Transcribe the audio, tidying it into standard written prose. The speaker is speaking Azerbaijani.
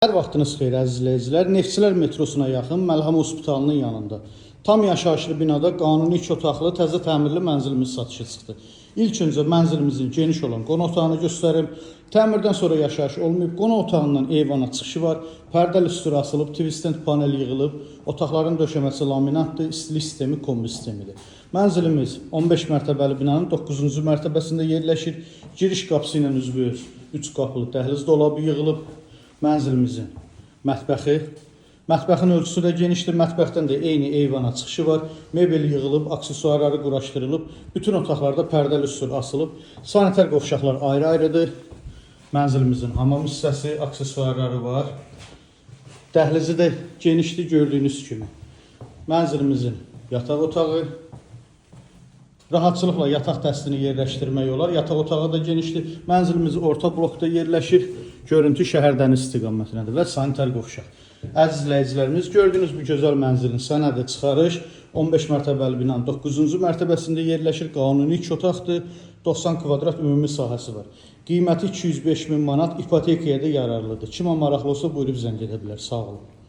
Hər vaxtınız xeyir əziz izləyicilər. Neftçilər metrosuna yaxın Məlhəm Hospitalının yanında tam yaşayışlı binada qanuni 2 otaqlı təzə təmirli mənzilimiz satışa çıxdı. İlk öncə mənzilimizin geniş olan qonaq otağını göstərim. Təmirdən sonra yaşayış olmayıb, qonaq otağından eyvana çıxışı var. Pərdəli üstü asılıb, twist panel yığılıb, otaqların döşəməsi laminatdır, istilik sistemi kombi sistemidir. Mənzilimiz 15 mərtəbəli binanın 9-cu mərtəbəsində yerləşir. Giriş qapısı ilə üzbəüz 3 qapılı dəhliz dolabı yığılıb. Mənzilimizin mətbəxin ölçüsü də genişdir. Mətbəxdən də eyni eyvana çıxışı var. Mebel yığılıb, aksesuarları quraşdırılıb. Bütün otaqlarda pərdəli üstü asılıb. Sanitar qovşaqlar ayrı-ayrıdır. Mənzilimizin hamam hissəsi, aksesuarları var. Dəhlizi də genişdir gördüyünüz kimi. Mənzilimizin yataq otağı. Rahatçılıqla yataq dəstini yerləşdirmək olar. Yataq otağı da genişdir. Mənzilimiz orta blokda yerləşir. Görüntü şəhərdəniz istiqamətindədir və sanitar qovşaq. Əziz izləyicilərimiz, gördüyünüz bu gözəl mənzilin sənədi çıxarış 15 mərtəbəli binanın 9-cu mərtəbəsində yerləşir. Qanuni 2 otaqdır. 90 kvadrat ümumi sahəsi var. Qiyməti 205.000 manat, ipotekaya da yararlıdır. Kimə maraqlı olsa buyurub zəng edə bilər. Sağ olun.